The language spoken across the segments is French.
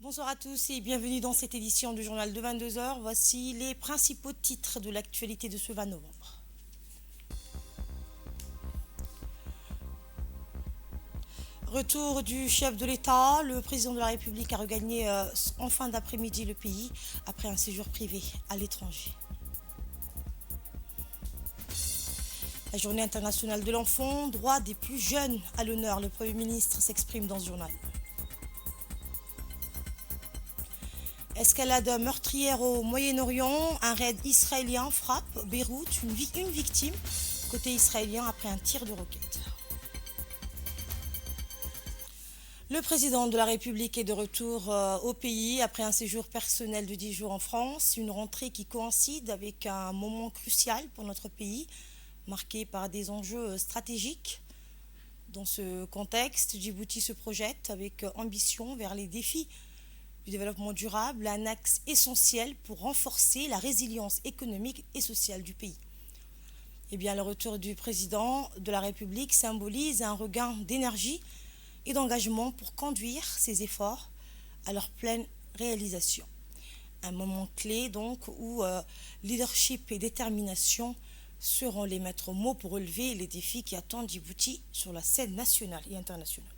Bonsoir à tous et bienvenue dans cette édition du journal de 22 heures. Voici les principaux titres de l'actualité de ce 20 novembre. Retour du chef de l'État, le président de la République a regagné en fin d'après-midi le pays après un séjour privé à l'étranger. La journée internationale de l'enfant, droit des plus jeunes à l'honneur, le Premier ministre s'exprime dans ce journal. Escalade meurtrière au Moyen-Orient, un raid israélien frappe Beyrouth, une victime côté israélien après un tir de roquette. Le président de la République est de retour au pays après un séjour personnel de 10 jours en France, une rentrée qui coïncide avec un moment crucial pour notre pays, marqué par des enjeux stratégiques. Dans ce contexte, Djibouti se projette avec ambition vers les défis du développement durable, un axe essentiel pour renforcer la résilience économique et sociale du pays. Eh bien, le retour du président de la République symbolise un regain d'énergie et d'engagement pour conduire ces efforts à leur pleine réalisation. Un moment clé donc où leadership et détermination seront les maîtres mots pour relever les défis qui attendent Djibouti sur la scène nationale et internationale.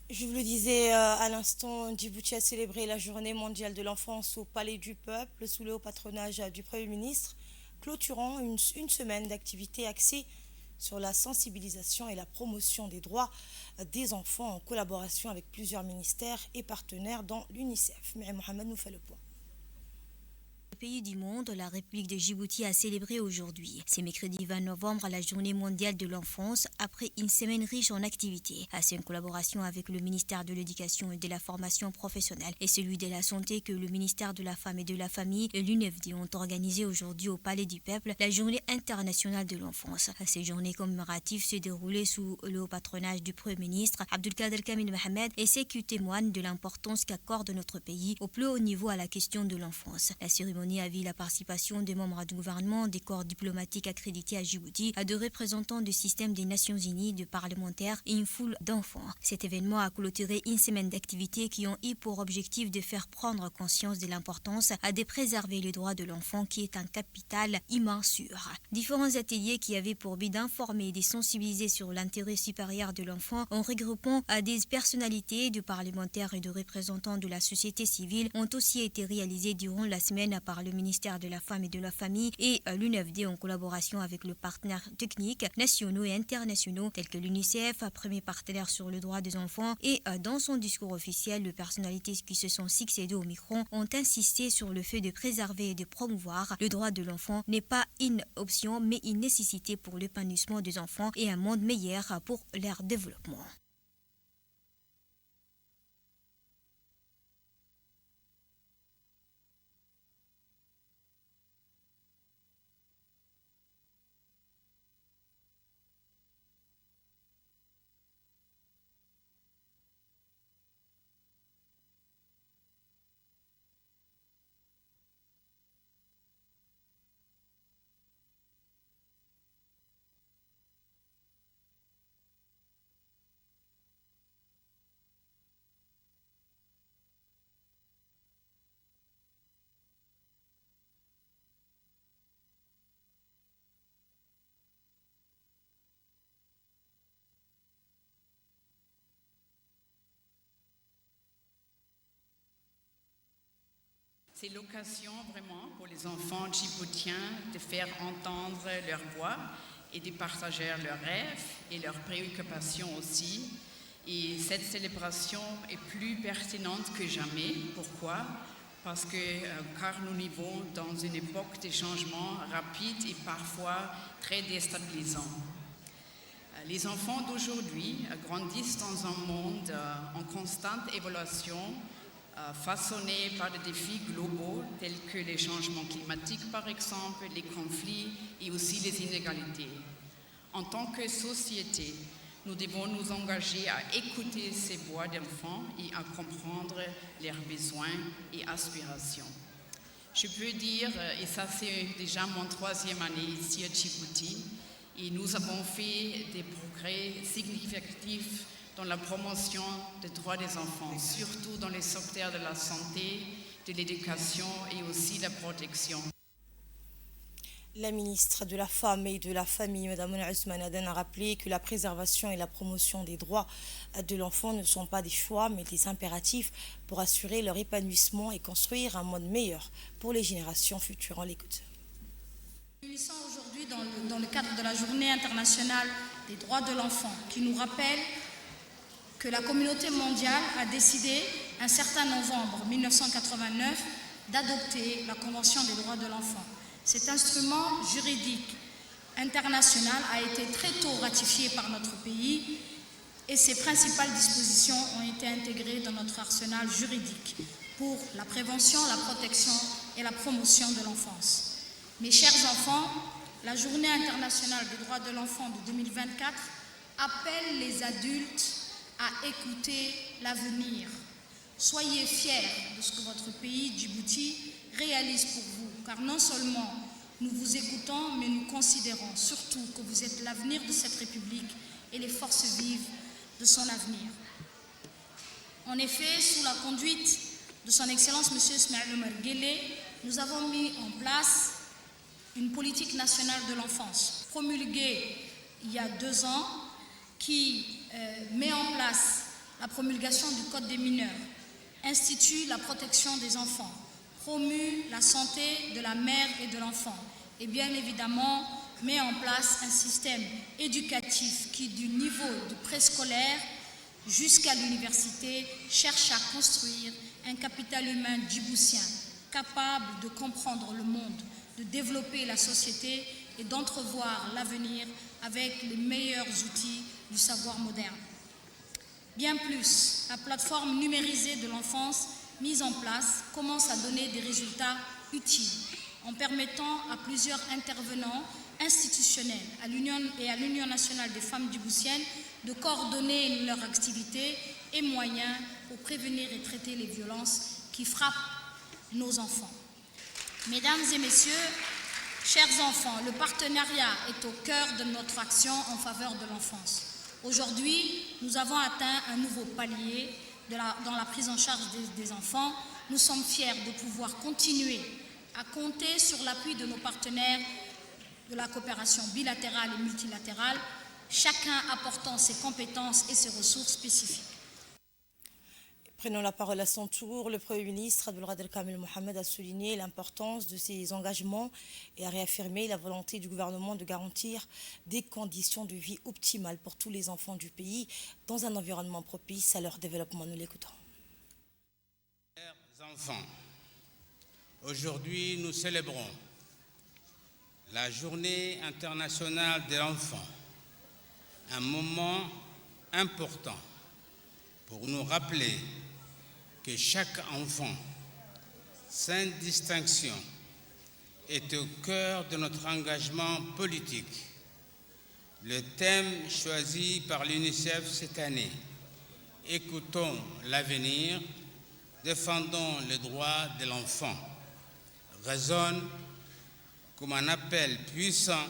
Je vous le disais à l'instant, Djibouti a célébré la journée mondiale de l'enfance au Palais du Peuple sous le haut patronage du Premier ministre, clôturant une semaine d'activités axées sur la sensibilisation et la promotion des droits des enfants en collaboration avec plusieurs ministères et partenaires dont l'UNICEF. Mais Mohamed nous fait le point. Pays du monde, la République de Djibouti a célébré aujourd'hui. C'est mercredi 20 novembre, la journée mondiale de l'enfance, après une semaine riche en activités. C'est une collaboration avec le ministère de l'Éducation et de la formation professionnelle et celui de la Santé que le ministère de la Femme et de la Famille et l'UNFD ont organisé aujourd'hui au Palais du Peuple la journée internationale de l'enfance. Ces journées commémoratives se déroulaient sous le haut patronage du Premier ministre Abdelkader Kamil Mohamed et ce qui témoigne de l'importance qu'accorde notre pays au plus haut niveau à la question de l'enfance. La cérémonie a vu la participation des membres du gouvernement, des corps diplomatiques accrédités à Djibouti, de représentants du système des Nations Unies, de parlementaires et une foule d'enfants. Cet événement a clôturé une semaine d'activités qui ont eu pour objectif de faire prendre conscience de l'importance de préserver les droits de l'enfant qui est un capital immensueux. Différents ateliers qui avaient pour but d'informer et de sensibiliser sur l'intérêt supérieur de l'enfant en regroupant des personnalités, de parlementaires et de représentants de la société civile ont aussi été réalisés durant la semaine par le ministère de la Femme et de la Famille et l'UNFD en collaboration avec les partenaires techniques nationaux et internationaux tels que l'UNICEF, premier partenaire sur le droit des enfants. Et dans son discours officiel, les personnalités qui se sont succédées au micro ont insisté sur le fait de préserver et de promouvoir le droit de l'enfant n'est pas une option mais une nécessité pour l'épanouissement des enfants et un monde meilleur pour leur développement. C'est l'occasion vraiment pour les enfants djiboutiens de faire entendre leur voix et de partager leurs rêves et leurs préoccupations aussi. Et cette célébration est plus pertinente que jamais. Pourquoi ? Car nous vivons dans une époque de changements rapides et parfois très déstabilisants. Les enfants d'aujourd'hui grandissent dans un monde en constante évolution, façonné par des défis globaux tels que les changements climatiques par exemple, les conflits et aussi les inégalités. En tant que société, nous devons nous engager à écouter ces voix d'enfants et à comprendre leurs besoins et aspirations. Je peux dire, et ça c'est déjà mon 3e année ici à Djibouti, et nous avons fait des progrès significatifs dans la promotion des droits des enfants, surtout dans les secteurs de la santé, de l'éducation et aussi la protection. La ministre de la Femme et de la Famille, Mme Ousmane Aden, a rappelé que la préservation et la promotion des droits de l'enfant ne sont pas des choix, mais des impératifs pour assurer leur épanouissement et construire un monde meilleur pour les générations futures. On l'écoute. Nous réunissons aujourd'hui dans le cadre de la Journée internationale des droits de l'enfant, qui nous rappelle que la communauté mondiale a décidé, un certain novembre 1989, d'adopter la Convention des droits de l'enfant. Cet instrument juridique international a été très tôt ratifié par notre pays et ses principales dispositions ont été intégrées dans notre arsenal juridique pour la prévention, la protection et la promotion de l'enfance. Mes chers enfants, la Journée internationale des droits de l'enfant de 2024 appelle les adultes à écouter l'avenir. Soyez fiers de ce que votre pays, Djibouti, réalise pour vous, car non seulement nous vous écoutons, mais nous considérons surtout que vous êtes l'avenir de cette République et les forces vives de son avenir. En effet, sous la conduite de son Excellence M. Ismaël Omar Guelleh, nous avons mis en place une politique nationale de l'enfance, promulguée il y a 2 ans, qui met en place la promulgation du Code des mineurs, institue la protection des enfants, promue la santé de la mère et de l'enfant et bien évidemment met en place un système éducatif qui, du niveau du préscolaire jusqu'à l'université, cherche à construire un capital humain djiboutien capable de comprendre le monde, de développer la société et d'entrevoir l'avenir avec les meilleurs outils du savoir moderne. Bien plus, la plateforme numérisée de l'enfance mise en place commence à donner des résultats utiles en permettant à plusieurs intervenants institutionnels à l'Union nationale des femmes djiboutiennes de coordonner leur activité et moyens pour prévenir et traiter les violences qui frappent nos enfants. Mesdames et messieurs, chers enfants, le partenariat est au cœur de notre action en faveur de l'enfance. Aujourd'hui, nous avons atteint un nouveau palier dans la prise en charge des enfants. Nous sommes fiers de pouvoir continuer à compter sur l'appui de nos partenaires de la coopération bilatérale et multilatérale, chacun apportant ses compétences et ses ressources spécifiques. Prenons la parole à son tour. Le Premier ministre Abdelkader Kamel Mohamed a souligné l'importance de ces engagements et a réaffirmé la volonté du gouvernement de garantir des conditions de vie optimales pour tous les enfants du pays dans un environnement propice à leur développement. Nous l'écoutons. Chers enfants, aujourd'hui nous célébrons la Journée internationale de l'enfant, un moment important pour nous rappeler que chaque enfant, sans distinction, est au cœur de notre engagement politique. Le thème choisi par l'UNICEF cette année, « Écoutons l'avenir, défendons les droits de l'enfant », résonne comme un appel puissant.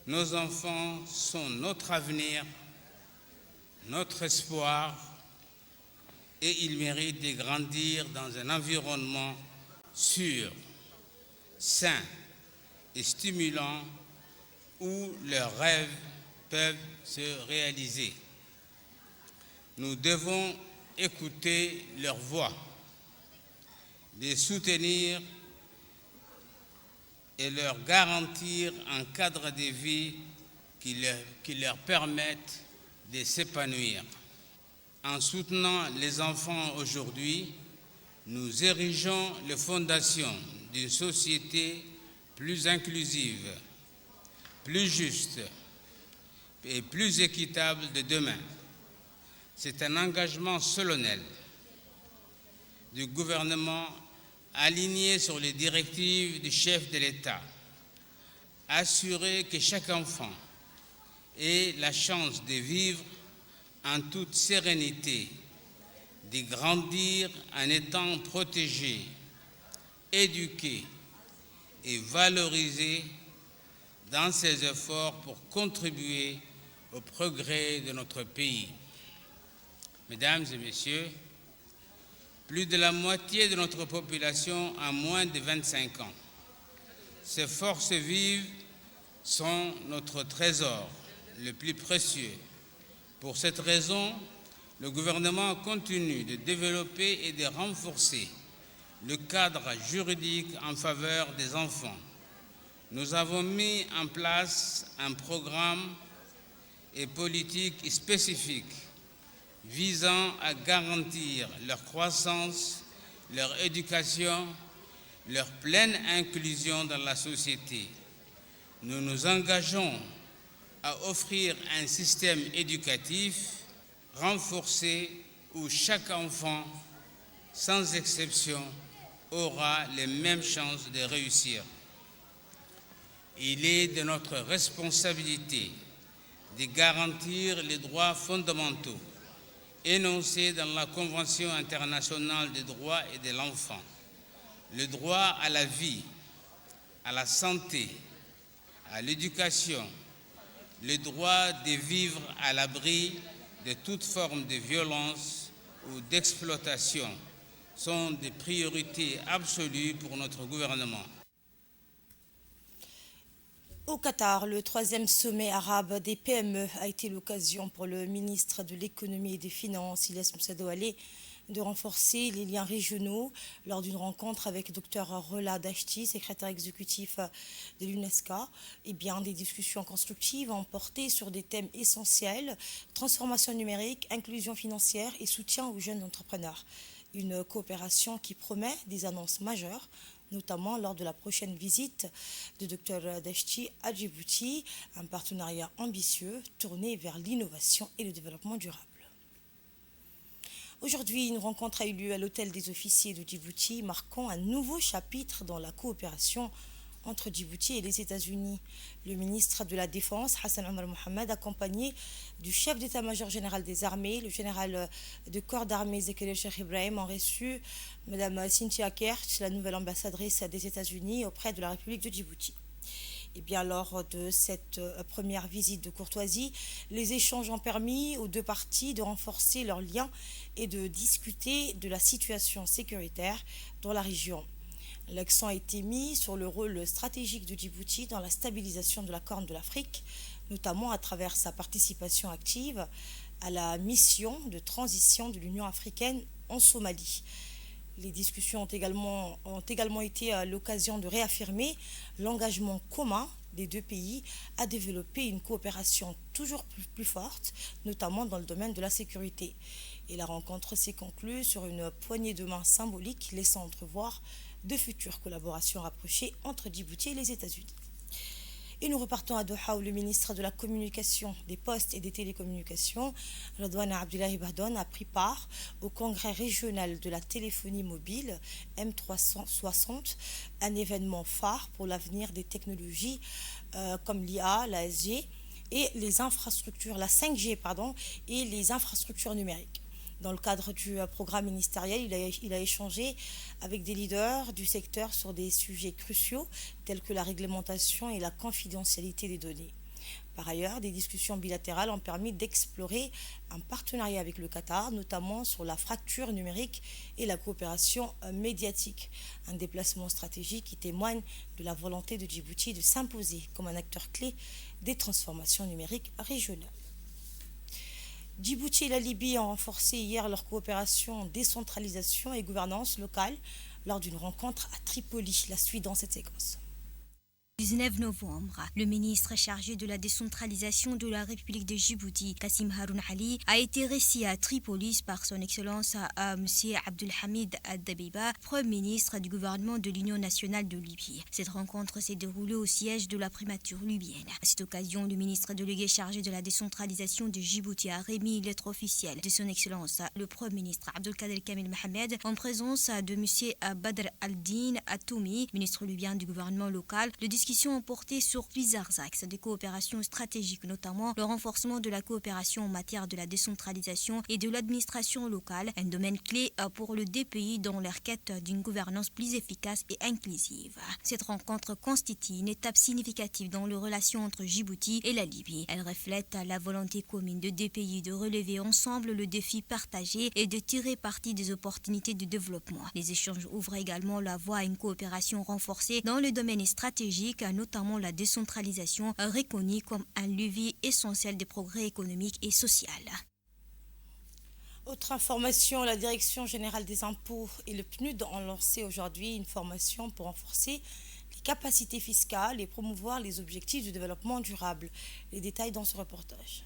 Nos enfants sont notre avenir, notre espoir, et ils méritent de grandir dans un environnement sûr, sain et stimulant où leurs rêves peuvent se réaliser. Nous devons écouter leur voix, les soutenir et leur garantir un cadre de vie qui leur permette de s'épanouir. En soutenant les enfants aujourd'hui, nous érigeons les fondations d'une société plus inclusive, plus juste et plus équitable de demain. C'est un engagement solennel du gouvernement aligné sur les directives du chef de l'État. Assurer que chaque enfant ait la chance de vivre en toute sérénité, de grandir en étant protégé, éduqué et valorisé dans ses efforts pour contribuer au progrès de notre pays. Mesdames et messieurs, plus de la moitié de notre population a moins de 25 ans. Ces forces vives sont notre trésor le plus précieux. Pour cette raison, le gouvernement continue de développer et de renforcer le cadre juridique en faveur des enfants. Nous avons mis en place un programme et politique spécifique visant à garantir leur croissance, leur éducation, leur pleine inclusion dans la société. Nous nous engageons à offrir un système éducatif renforcé où chaque enfant, sans exception, aura les mêmes chances de réussir. Il est de notre responsabilité de garantir les droits fondamentaux énoncés dans la Convention internationale des droits et de l'enfant, le droit à la vie, à la santé, à l'éducation, le droit de vivre à l'abri de toute forme de violence ou d'exploitation sont des priorités absolues pour notre gouvernement. Au Qatar, le 3e sommet arabe des PME a été l'occasion pour le ministre de l'Économie et des Finances, Ilyes Moussa Doualé, de renforcer les liens régionaux lors d'une rencontre avec Dr Rola Dashti, secrétaire exécutif de l'UNESCO. Des discussions constructives ont porté sur des thèmes essentiels, transformation numérique, inclusion financière et soutien aux jeunes entrepreneurs. Une coopération qui promet des annonces majeures, notamment lors de la prochaine visite de Dr Dashti à Djibouti, un partenariat ambitieux tourné vers l'innovation et le développement durable. Aujourd'hui, une rencontre a eu lieu à l'hôtel des officiers de Djibouti, marquant un nouveau chapitre dans la coopération entre Djibouti et les États-Unis. Le ministre de la Défense, Hassan Omar Mohamed, accompagné du chef d'état-major général des armées, le général de corps d'armée Zakaria Cheikh Ibrahim, ont reçu Mme Cynthia Kertz, la nouvelle ambassadrice des États-Unis auprès de la République de Djibouti. Lors de cette première visite de courtoisie, les échanges ont permis aux deux parties de renforcer leurs liens et de discuter de la situation sécuritaire dans la région. L'accent a été mis sur le rôle stratégique de Djibouti dans la stabilisation de la Corne de l'Afrique, notamment à travers sa participation active à la mission de transition de l'Union africaine en Somalie. Les discussions ont également été l'occasion de réaffirmer l'engagement commun des deux pays à développer une coopération toujours plus forte, notamment dans le domaine de la sécurité. Et la rencontre s'est conclue sur une poignée de main symbolique, laissant entrevoir de futures collaborations rapprochées entre Djibouti et les États-Unis. Et nous repartons à Doha où le ministre de la Communication, des Postes et des Télécommunications, Radouane Abdullahi Bahdon, a pris part au congrès régional de la téléphonie mobile M360, un événement phare pour l'avenir des technologies comme l'IA, la SG et les infrastructures, la 5G et les infrastructures numériques. Dans le cadre du programme ministériel, il a échangé avec des leaders du secteur sur des sujets cruciaux tels que la réglementation et la confidentialité des données. Par ailleurs, des discussions bilatérales ont permis d'explorer un partenariat avec le Qatar, notamment sur la fracture numérique et la coopération médiatique. Un déplacement stratégique qui témoigne de la volonté de Djibouti de s'imposer comme un acteur clé des transformations numériques régionales. Djibouti et la Libye ont renforcé hier leur coopération en décentralisation et gouvernance locale lors d'une rencontre à Tripoli. La suite dans cette séquence. 19 novembre, le ministre chargé de la décentralisation de la République de Djibouti, Kassim Haroun Ali, a été reçu à Tripolis par son Excellence M. Abdelhamid Ad-Dabeiba, Premier ministre du gouvernement de l'Union nationale de Libye. Cette rencontre s'est déroulée au siège de la primature libyenne. À cette occasion, le ministre délégué chargé de la décentralisation de Djibouti a remis une lettre officielle de son Excellence, le Premier ministre Abdelkader Kamel Mohamed, en présence de M. Badr al-Din Atoumi, ministre libyen du gouvernement local. Les discussions ont porté sur plusieurs axes de coopération stratégique, notamment le renforcement de la coopération en matière de la décentralisation et de l'administration locale, un domaine clé pour le deux pays dans leur quête d'une gouvernance plus efficace et inclusive. Cette rencontre constitue une étape significative dans les relations entre Djibouti et la Libye. Elle reflète la volonté commune de deux pays de relever ensemble le défi partagé et de tirer parti des opportunités de développement. Les échanges ouvrent également la voie à une coopération renforcée dans le domaine stratégique, notamment la décentralisation, reconnue comme un levier essentiel des progrès économiques et sociaux. Autre information, la Direction générale des impôts et le PNUD ont lancé aujourd'hui une formation pour renforcer les capacités fiscales et promouvoir les objectifs de développement durable. Les détails dans ce reportage.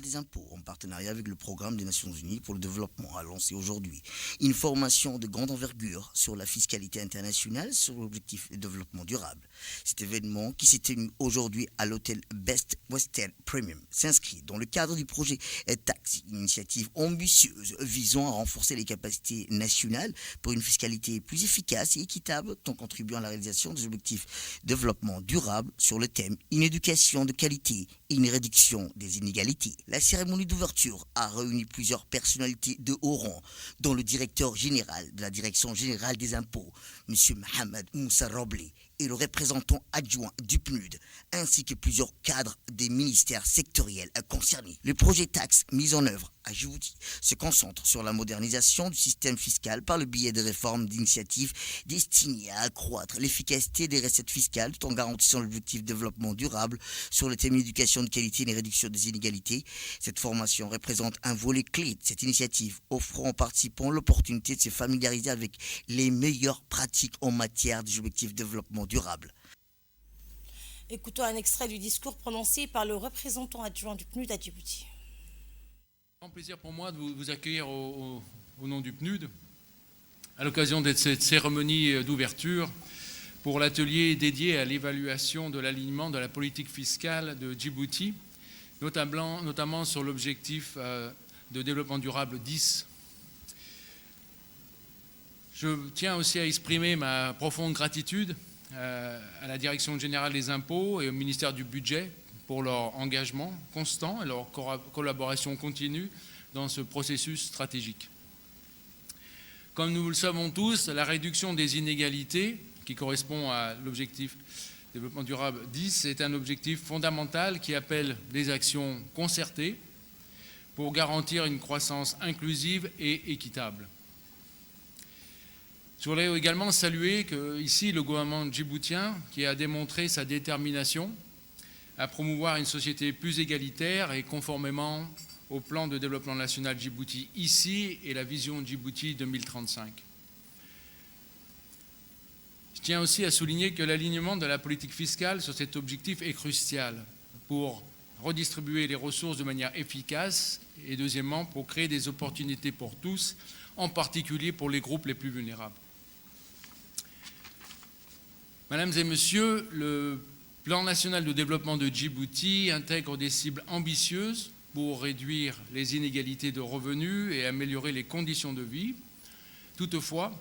Des impôts en partenariat avec le programme des Nations Unies pour le développement a lancé aujourd'hui une formation de grande envergure sur la fiscalité internationale sur l'objectif de développement durable. Cet événement qui s'est tenu aujourd'hui à l'hôtel Best Western Premium s'inscrit dans le cadre du projet Tax, une initiative ambitieuse visant à renforcer les capacités nationales pour une fiscalité plus efficace et équitable tout en contribuant à la réalisation des objectifs de développement durable sur le thème une éducation de qualité et une réduction des inégalités. La cérémonie d'ouverture a réuni plusieurs personnalités de haut rang, dont le directeur général de la Direction générale des impôts, M. Mohamed Moussa Roblé, et le représentant adjoint du PNUD, ainsi que plusieurs cadres des ministères sectoriels concernés. Le projet Tax mis en œuvre à Djibouti se concentre sur la modernisation du système fiscal par le biais de réformes d'initiatives destinées à accroître l'efficacité des recettes fiscales tout en garantissant l'objectif de développement durable sur le thème d'éducation de qualité et de réduction des inégalités. Cette formation représente un volet clé de cette initiative, offrant aux participants l'opportunité de se familiariser avec les meilleures pratiques en matière d'objectifs de développement durable. Écoutons un extrait du discours prononcé par le représentant adjoint du PNUD à Djibouti. C'est un plaisir pour moi de vous accueillir au nom du PNUD à l'occasion de cette cérémonie d'ouverture pour l'atelier dédié à l'évaluation de l'alignement de la politique fiscale de Djibouti, notamment sur l'objectif de développement durable 10. Je tiens aussi à exprimer ma profonde gratitude à la Direction générale des impôts et au ministère du Budget pour leur engagement constant et leur collaboration continue dans ce processus stratégique. Comme nous le savons tous, la réduction des inégalités, qui correspond à l'objectif développement durable 10, est un objectif fondamental qui appelle des actions concertées pour garantir une croissance inclusive et équitable. Je voudrais également saluer ici le gouvernement djiboutien qui a démontré sa détermination à promouvoir une société plus égalitaire et conformément au plan de développement national Djibouti ici et la vision Djibouti 2035. Je tiens aussi à souligner que l'alignement de la politique fiscale sur cet objectif est crucial pour redistribuer les ressources de manière efficace et deuxièmement pour créer des opportunités pour tous, en particulier pour les groupes les plus vulnérables. Mesdames et messieurs, le plan national de développement de Djibouti intègre des cibles ambitieuses pour réduire les inégalités de revenus et améliorer les conditions de vie. Toutefois,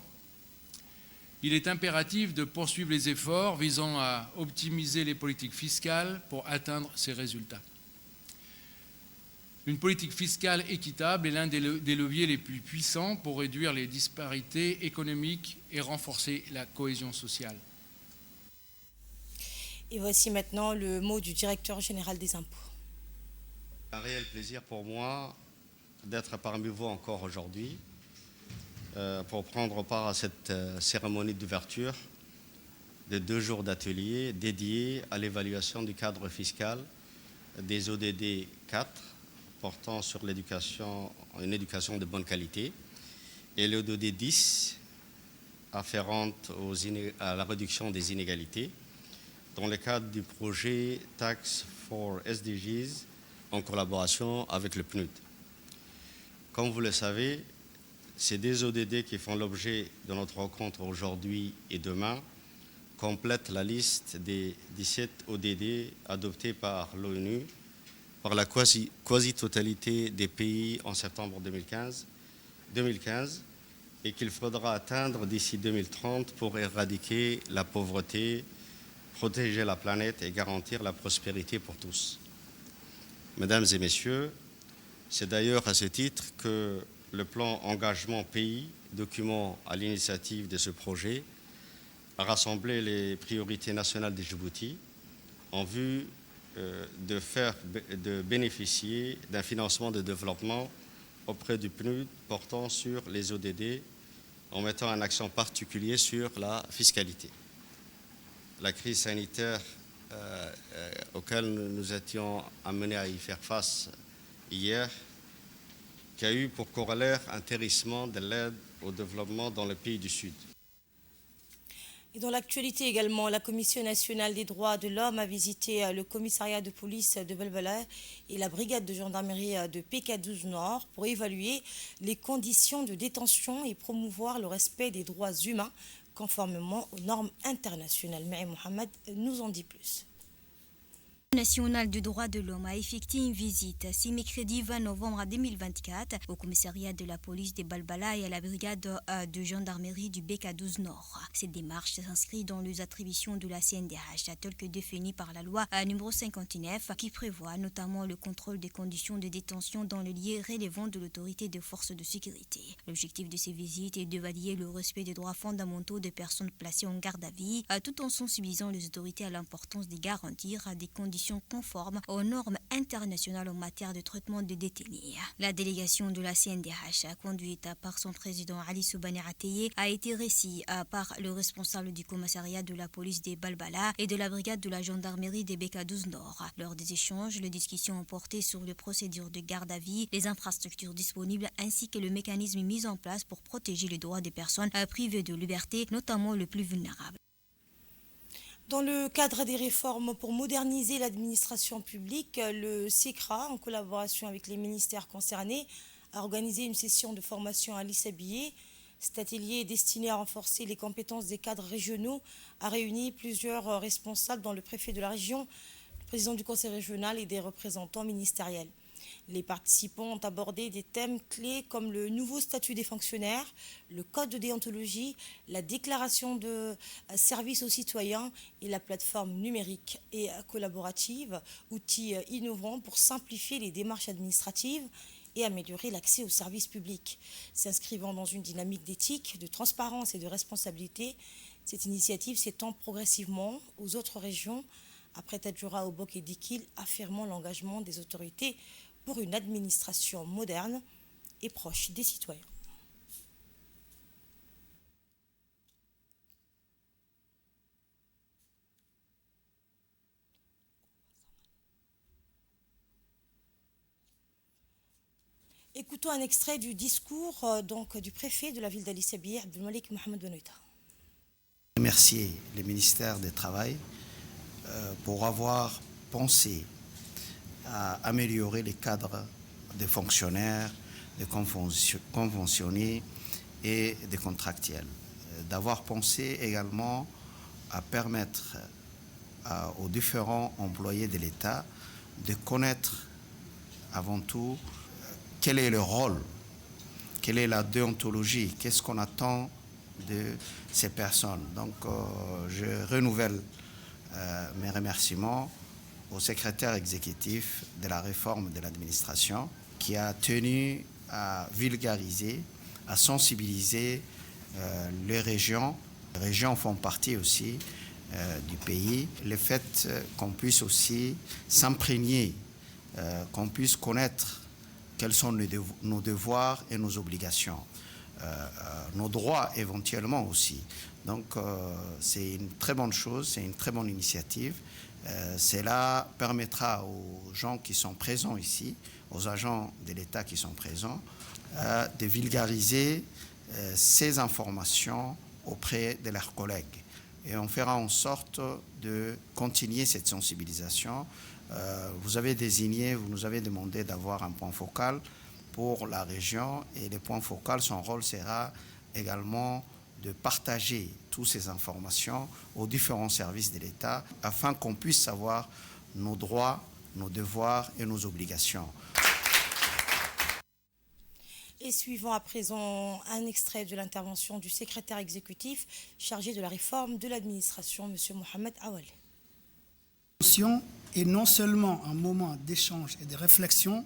il est impératif de poursuivre les efforts visant à optimiser les politiques fiscales pour atteindre ces résultats. Une politique fiscale équitable est l'un des leviers les plus puissants pour réduire les disparités économiques et renforcer la cohésion sociale. Et voici maintenant le mot du directeur général des impôts. Un réel plaisir pour moi d'être parmi vous encore aujourd'hui pour prendre part à cette cérémonie d'ouverture de 2 jours d'atelier dédiés à l'évaluation du cadre fiscal des ODD 4 portant sur l'éducation, une éducation de bonne qualité et l'ODD 10 afférente à la réduction des inégalités. dans le cadre du projet Tax for SDGs en collaboration avec le PNUD. Comme vous le savez, ces deux ODD qui font l'objet de notre rencontre aujourd'hui et demain complètent la liste des 17 ODD adoptés par l'ONU par la quasi-totalité des pays en septembre 2015 et qu'il faudra atteindre d'ici 2030 pour éradiquer la pauvreté, protéger la planète et garantir la prospérité pour tous. Mesdames et messieurs, c'est d'ailleurs à ce titre que le plan Engagement Pays, document à l'initiative de ce projet, a rassemblé les priorités nationales de Djibouti en vue de bénéficier d'un financement de développement auprès du PNUD portant sur les ODD en mettant un accent particulier sur la fiscalité. La crise sanitaire auquel nous étions amenés à y faire face hier, qui a eu pour corollaire un tarissement de l'aide au développement dans les pays du Sud. Et dans l'actualité également, la Commission nationale des droits de l'homme a visité le commissariat de police de Balbala et la brigade de gendarmerie de PK12 Nord pour évaluer les conditions de détention et promouvoir le respect des droits humains conformément aux normes internationales. Mais Mohamed nous en dit plus. National du droit de l'homme a effectué une visite ce mercredi 20 novembre 2024 au commissariat de la police de Balbala et à la brigade de gendarmerie du BK12 Nord. Cette démarche s'inscrit dans les attributions de la CNDH telles que définies par la loi numéro 59 qui prévoit notamment le contrôle des conditions de détention dans les lieux relevant de l'autorité des forces de sécurité. L'objectif de ces visites est d'évaluer le respect des droits fondamentaux des personnes placées en garde à vue tout en sensibilisant les autorités à l'importance de garantir des conditions conformes aux normes internationales en matière de traitement des détenus. La délégation de la CNDH, conduite par son président Ali Soubani Ateye, a été reçue par le responsable du commissariat de la police des Balbala et de la brigade de la gendarmerie des BK12 Nord. Lors des échanges, les discussions ont porté sur les procédures de garde à vue, les infrastructures disponibles ainsi que le mécanisme mis en place pour protéger les droits des personnes privées de liberté, notamment les plus vulnérables. Dans le cadre des réformes pour moderniser l'administration publique, le CECRA, en collaboration avec les ministères concernés, a organisé une session de formation à l'ISABIE. Cet atelier destiné à renforcer les compétences des cadres régionaux a réuni plusieurs responsables, dont le préfet de la région, le président du conseil régional et des représentants ministériels. Les participants ont abordé des thèmes clés comme le nouveau statut des fonctionnaires, le code de déontologie, la déclaration de services aux citoyens et la plateforme numérique et collaborative, outil innovant pour simplifier les démarches administratives et améliorer l'accès aux services publics. S'inscrivant dans une dynamique d'éthique, de transparence et de responsabilité, cette initiative s'étend progressivement aux autres régions, après Tadjoura, Obok et Dikil, affirmant l'engagement des autorités pour une administration moderne et proche des citoyens. Écoutons un extrait du discours du préfet de la ville d'Ali Sabieh, Abdelmalik Mohamed Benoïta. Remercier le ministère du Travail pour avoir pensé à améliorer les cadres des fonctionnaires, des conventionnés et des contractuels. D'avoir pensé également à permettre aux différents employés de l'État de connaître avant tout quel est le rôle, quelle est la déontologie, qu'est-ce qu'on attend de ces personnes. Donc je renouvelle mes remerciements au secrétaire exécutif de la réforme de l'administration qui a tenu à vulgariser, à sensibiliser les régions. Les régions font partie aussi du pays. Le fait qu'on puisse aussi s'imprégner, qu'on puisse connaître quels sont nos devoirs et nos obligations, nos droits éventuellement aussi. Donc c'est une très bonne chose, c'est une très bonne initiative. Cela permettra aux gens qui sont présents ici, aux agents de l'État qui sont présents, de vulgariser ces informations auprès de leurs collègues. et on fera en sorte de continuer cette sensibilisation. Vous nous avez demandé d'avoir un point focal pour la région et le point focal, son rôle sera également de partager toutes ces informations aux différents services de l'État afin qu'on puisse savoir nos droits, nos devoirs et nos obligations. Et suivant à présent un extrait de l'intervention du secrétaire exécutif chargé de la réforme de l'administration, M. Mohamed Awali. Est non seulement un moment d'échange et de réflexion,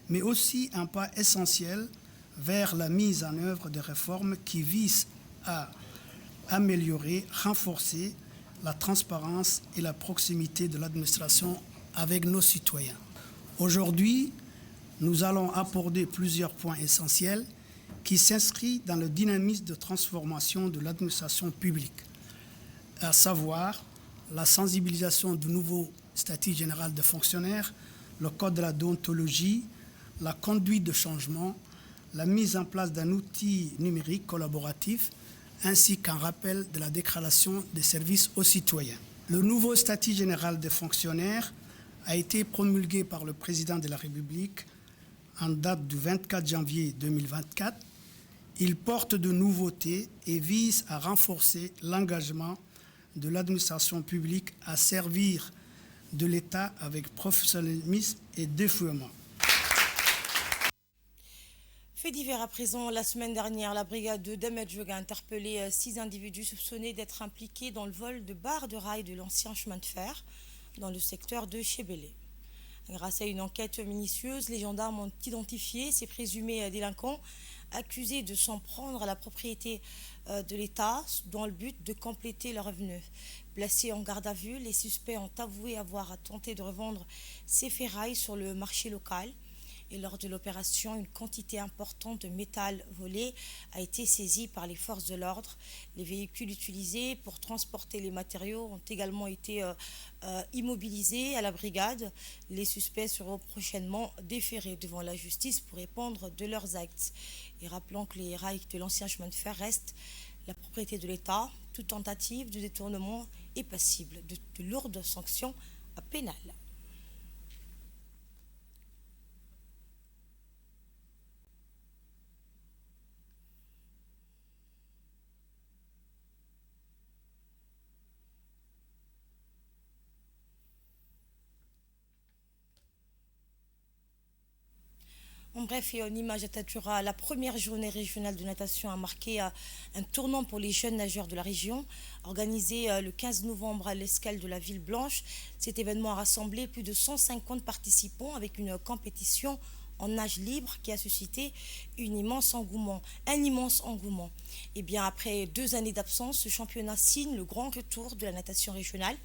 mais aussi un pas essentiel vers la mise en œuvre de réformes qui visent à améliorer, renforcer la transparence et la proximité de l'administration avec nos citoyens. Aujourd'hui, nous allons aborder plusieurs points essentiels qui s'inscrivent dans le dynamisme de transformation de l'administration publique, à savoir la sensibilisation du nouveau statut général des fonctionnaires, le code de la déontologie, la conduite de changement, la mise en place d'un outil numérique collaboratif, ainsi qu'un rappel de la déclaration des services aux citoyens. Le nouveau statut général des fonctionnaires a été promulgué par le président de la République en date du 24 janvier 2024. Il porte de nouveautés et vise à renforcer l'engagement de l'administration publique à servir de l'État avec professionnalisme et dévouement. Fait divers à présent, la semaine dernière, la brigade de Damedjog a interpellé 6 individus soupçonnés d'être impliqués dans le vol de barres de rail de l'ancien chemin de fer dans le secteur de Chébélé. Grâce à une enquête minutieuse, les gendarmes ont identifié ces présumés délinquants accusés de s'en prendre à la propriété de l'État dans le but de compléter leur revenu. Placés en garde à vue, les suspects ont avoué avoir tenté de revendre ces ferrailles sur le marché local. Et lors de l'opération, une quantité importante de métal volé a été saisie par les forces de l'ordre. Les véhicules utilisés pour transporter les matériaux ont également été immobilisés à la brigade. Les suspects seront prochainement déférés devant la justice pour répondre de leurs actes. Et rappelons que les rails de l'ancien chemin de fer restent la propriété de l'État. Toute tentative de détournement est passible de lourdes sanctions pénales. En bref, et en image à Tadjoura, la première journée régionale de natation a marqué un tournant pour les jeunes nageurs de la région. Organisé le 15 novembre à l'escale de la Ville Blanche, cet événement a rassemblé plus de 150 participants avec une compétition en nage libre qui a suscité un immense engouement. Et bien après 2 années d'absence, ce championnat signe le grand retour de la natation régionale,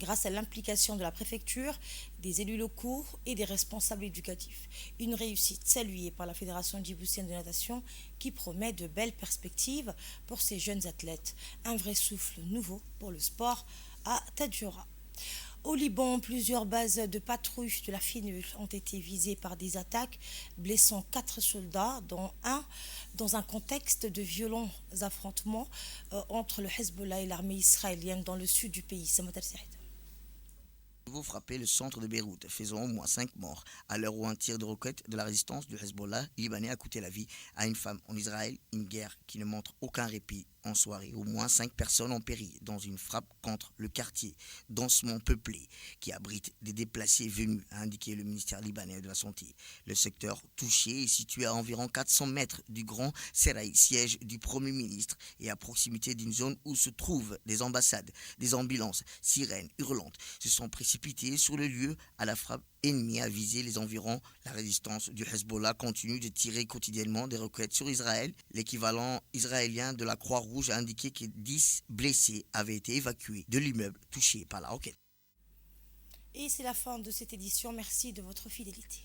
grâce à l'implication de la préfecture, des élus locaux et des responsables éducatifs. Une réussite saluée par la Fédération djiboutienne de natation qui promet de belles perspectives pour ces jeunes athlètes. Un vrai souffle nouveau pour le sport à Tadjoura. Au Liban, plusieurs bases de patrouille de la FINUL ont été visées par des attaques, blessant 4 soldats, dont un dans un contexte de violents affrontements entre le Hezbollah et l'armée israélienne dans le sud du pays. Vous frappez le centre de Beyrouth, faisant au moins 5 morts, à l'heure où un tir de roquette de la résistance du Hezbollah libanais a coûté la vie à une femme en Israël, une guerre qui ne montre aucun répit. En soirée, au moins 5 personnes ont péri dans une frappe contre le quartier densément peuplé qui abrite des déplacés venus, a indiqué le ministère libanais de la Santé. Le secteur touché est situé à environ 400 mètres du Grand Seraï, siège du Premier ministre, et à proximité d'une zone où se trouvent des ambassades. Des ambulances, sirènes hurlantes se sont précipitées sur le lieu à la frappe ennemie a visé les environs. La résistance du Hezbollah continue de tirer quotidiennement des roquettes sur Israël. L'équivalent israélien de la Croix-Rouge a indiqué que 10 blessés avaient été évacués de l'immeuble touché par la roquette. Et c'est la fin de cette édition. Merci de votre fidélité.